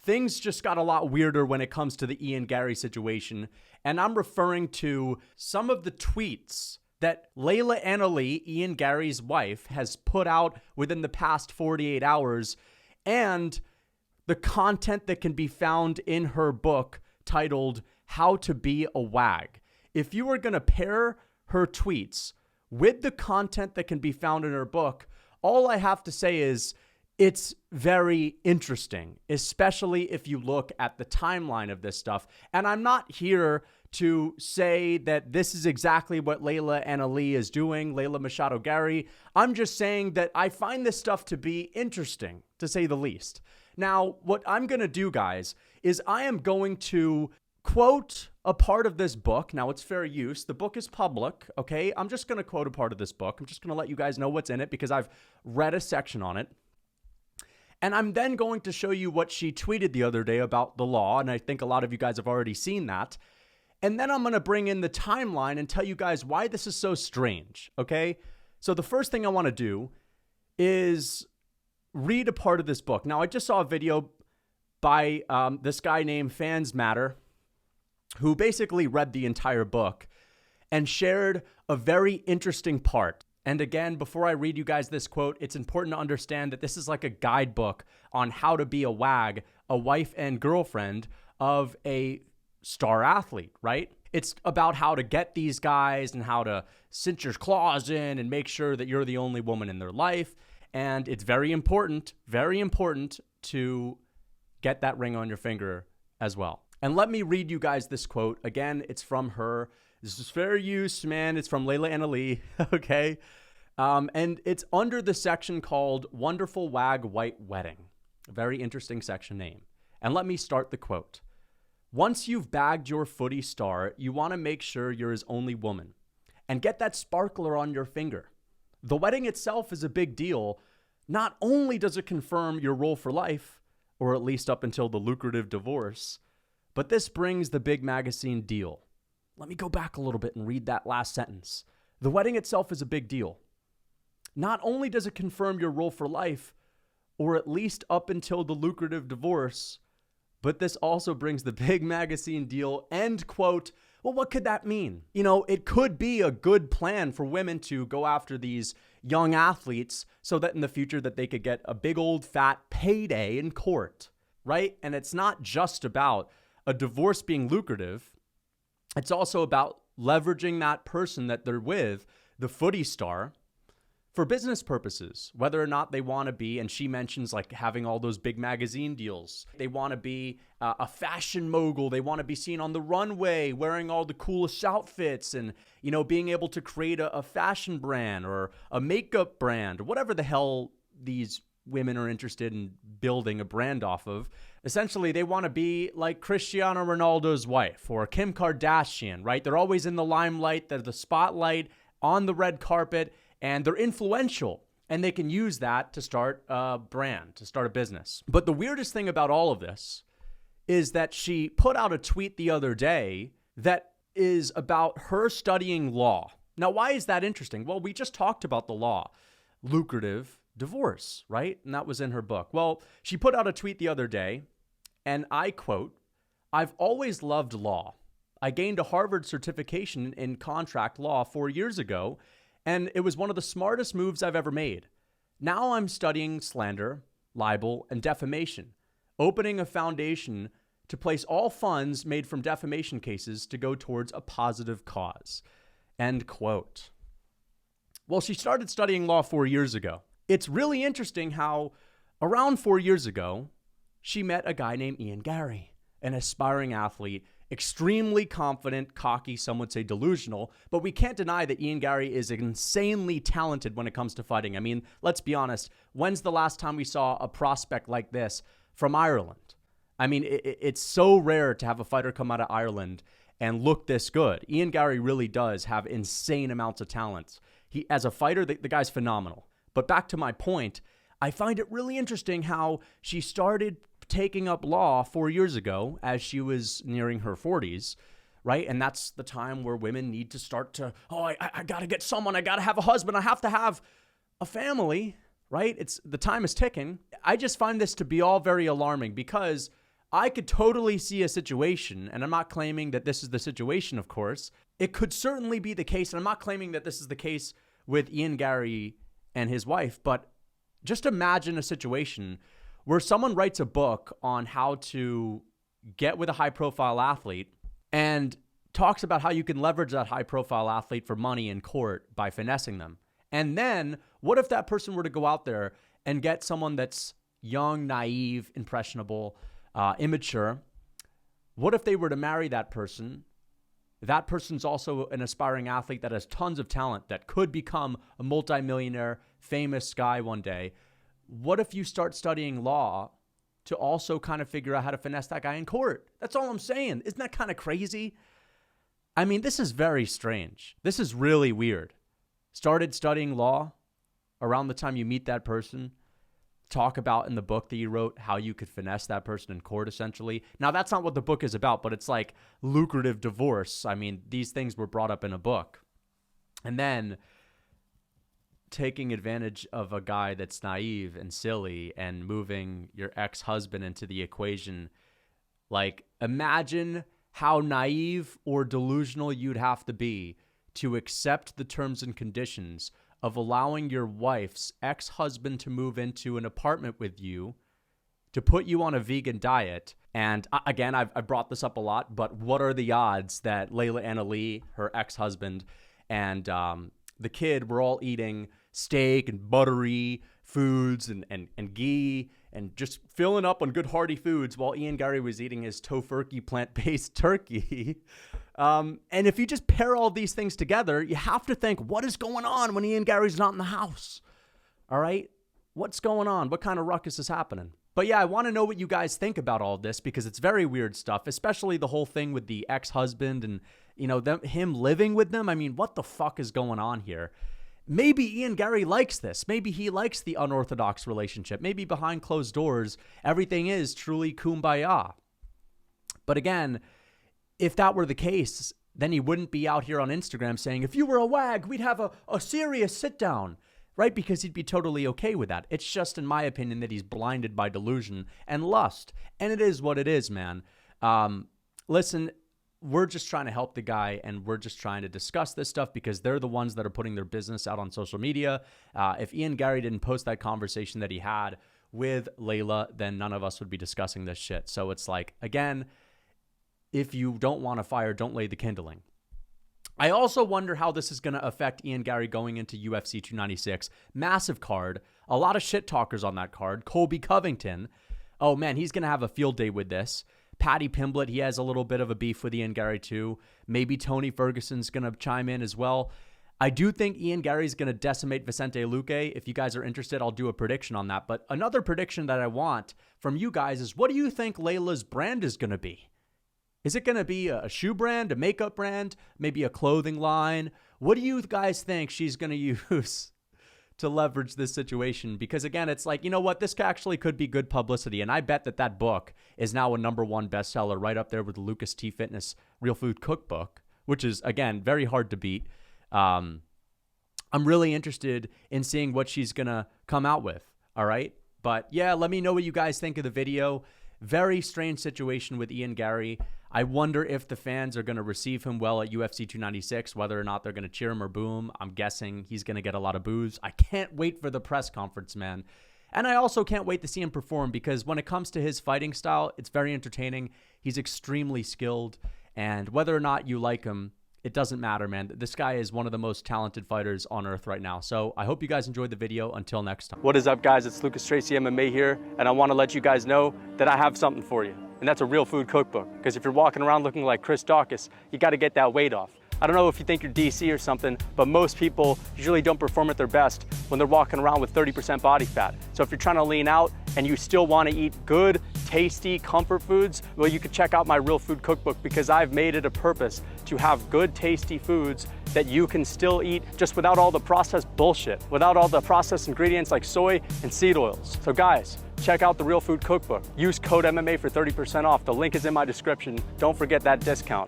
things just got a lot weirder when it comes to the Ian Garry situation. And I'm referring to some of the tweets that Layla Annalee, Ian Garry's wife, has put out within the past 48 hours, and the content that can be found in her book titled How to Be a Wag. If you were going to pair her tweets with the content that can be found in her book, all I have to say is it's very interesting, especially if you look at the timeline of this stuff. And I'm not here to say that this is exactly what Layla Annalee is doing, Layla Machado Garry. I'm just saying that I find this stuff to be interesting, to say the least. Now, what I'm going to do, guys, is I am going to quote a part of this book. Now, it's fair use. The book is public, okay? I'm just going to quote a part of this book. I'm just going to let you guys know what's in it because I've read a section on it. And I'm then going to show you what she tweeted the other day about the law, and I think a lot of you guys have already seen that. And then I'm going to bring in the timeline and tell you guys why this is so strange, okay? So the first thing I want to do is read a part of this book. Now, I just saw a video by this guy named Fans Matter, who basically read the entire book and shared a very interesting part. And again, before I read you guys this quote, it's important to understand that this is like a guidebook on how to be a wag, a wife and girlfriend of a star athlete, right? It's about how to get these guys and how to cinch your claws in and make sure that you're the only woman in their life. And it's very important to get that ring on your finger as well. And let me read you guys this quote. Again, it's from her. This is fair use, man. It's from Layla Annalee, okay? And it's under the section called Wonderful Wag White Wedding. A very interesting section name. And let me start the quote. Once you've bagged your footy star, you want to make sure you're his only woman and get that sparkler on your finger. The wedding itself is a big deal. Not only does it confirm your role for life, or at least up until the lucrative divorce, but this brings the big magazine deal. Let me go back a little bit and read that last sentence. The wedding itself is a big deal. Not only does it confirm your role for life, or at least up until the lucrative divorce, but this also brings the big magazine deal, end quote. Well, what could that mean? You know, it could be a good plan for women to go after these young athletes so that in the future that they could get a big old fat payday in court, right? And it's not just about a divorce being lucrative. It's also about leveraging that person that they're with, the footy star, for business purposes, whether or not they want to be, and she mentions like having all those big magazine deals. They want to be a fashion mogul. They want to be seen on the runway wearing all the coolest outfits and, you know, being able to create a fashion brand or a makeup brand or whatever the hell these women are interested in building a brand off of. Essentially, they want to be like Cristiano Ronaldo's wife or Kim Kardashian, right? They're always in the limelight. They're the spotlight on the red carpet. And they're influential, and they can use that to start a brand, to start a business. But the weirdest thing about all of this is that she put out a tweet the other day that is about her studying law. Now, why is that interesting? Well, we just talked about the law, lucrative divorce, right? And that was in her book. Well, she put out a tweet the other day, and I quote, "I've always loved law. I gained a Harvard certification in contract law 4 years ago, and it was one of the smartest moves I've ever made. Now I'm studying slander, libel, and defamation, opening a foundation to place all funds made from defamation cases to go towards a positive cause." End quote. Well, she started studying law 4 years ago. It's really interesting how around 4 years ago, she met a guy named Ian Garry, an aspiring athlete, extremely confident, cocky, some would say delusional, but we can't deny that Ian Garry is insanely talented when it comes to fighting. I mean, let's be honest. When's the last time we saw a prospect like this from Ireland? I mean, it's so rare to have a fighter come out of Ireland and look this good. Ian Garry really does have insane amounts of talent. He, as a fighter, the guy's phenomenal. But back to my point, I find it really interesting how she started taking up law 4 years ago as she was nearing her 40s, right? And that's the time where women need to start to, I got to get someone, I got to have a husband, I have to have a family, right? The time is ticking. I just find this to be all very alarming because I could totally see a situation, and I'm not claiming that this is the situation, of course. It could certainly be the case, and I'm not claiming that this is the case with Ian Garry and his wife, but just imagine a situation where someone writes a book on how to get with a high-profile athlete and talks about how you can leverage that high-profile athlete for money in court by finessing them. And then what if that person were to go out there and get someone that's young, naive, impressionable, immature? What if they were to marry that person? That person's also an aspiring athlete that has tons of talent that could become a multimillionaire, famous guy one day. What if you start studying law to also kind of figure out how to finesse that guy in court? That's all I'm saying. Isn't that kind of crazy? I mean, this is very strange. This is really weird. Started studying law around the time you meet that person. Talk about in the book that you wrote how you could finesse that person in court, essentially. Now, that's not what the book is about, but it's like lucrative divorce. I mean, these things were brought up in a book. And then taking advantage of a guy that's naive and silly and moving your ex-husband into the equation. Like, imagine how naive or delusional you'd have to be to accept the terms and conditions of allowing your wife's ex-husband to move into an apartment with you, to put you on a vegan diet. And again, I've brought this up a lot, but what are the odds that Layla Anna Lee, her ex-husband, and the kid were all eating steak and buttery foods and ghee and just filling up on good hearty foods while Ian Garry was eating his tofurkey plant-based turkey? And if you just pair all these things together, you have to think, what is going on when Ian Garry's not in the house? All right? What's going on? What kind of ruckus is happening? But yeah, I want to know what you guys think about all this, because it's very weird stuff, especially the whole thing with the ex-husband and, you know, him living with them. I mean, what the fuck is going on here? Maybe Ian Garry likes this. Maybe he likes the unorthodox relationship. Maybe behind closed doors, everything is truly kumbaya. But again, if that were the case, then he wouldn't be out here on Instagram saying, if you were a wag, we'd have a serious sit down, right? Because he'd be totally okay with that. It's just, in my opinion, that he's blinded by delusion and lust. And it is what it is, man. Listen, we're just trying to help the guy, and we're just trying to discuss this stuff because they're the ones that are putting their business out on social media. If Ian Garry didn't post that conversation that he had with Layla, then none of us would be discussing this shit. So it's like, again, if you don't want to fire, don't lay the kindling. I also wonder how this is going to affect Ian Garry going into UFC 296. Massive card. A lot of shit talkers on that card. Colby Covington. Oh, man, he's going to have a field day with this. Paddy Pimblett, he has a little bit of a beef with Ian Garry too. Maybe Tony Ferguson's going to chime in as well. I do think Ian Garry's going to decimate Vicente Luque. If you guys are interested, I'll do a prediction on that. But another prediction that I want from you guys is, what do you think Layla's brand is going to be? Is it going to be a shoe brand, a makeup brand, maybe a clothing line? What do you guys think she's going to use to leverage this situation? Because again, it's like, you know what? This actually could be good publicity. And I bet that that book is now a #1 bestseller, right up there with the Lucas T. Fitness Real Food Cookbook, which is, again, very hard to beat. I'm really interested in seeing what she's going to come out with. All right. But yeah, let me know what you guys think of the video. Very strange situation with Ian Garry. I wonder if the fans are going to receive him well at UFC 296, whether or not they're going to cheer him or boo him. I'm guessing he's going to get a lot of boos. I can't wait for the press conference, man. And I also can't wait to see him perform, because when it comes to his fighting style, it's very entertaining. He's extremely skilled. And whether or not you like him, it doesn't matter, man. This guy is one of the most talented fighters on earth right now. So I hope you guys enjoyed the video. Until next time. What is up, guys? It's Lucas Tracy MMA here, and I want to let you guys know that I have something for you. And that's a real food cookbook. Because if you're walking around looking like Chris Dawkins, you got to get that weight off. I don't know if you think you're DC or something, but most people usually don't perform at their best when they're walking around with 30% body fat. So if you're trying to lean out and you still want to eat good, tasty comfort foods, well, you can check out my Real Food Cookbook, because I've made it a purpose to have good, tasty foods that you can still eat just without all the processed bullshit, without all the processed ingredients like soy and seed oils. So guys, check out the Real Food Cookbook. Use code MMA for 30% off. The link is in my description. Don't forget that discount.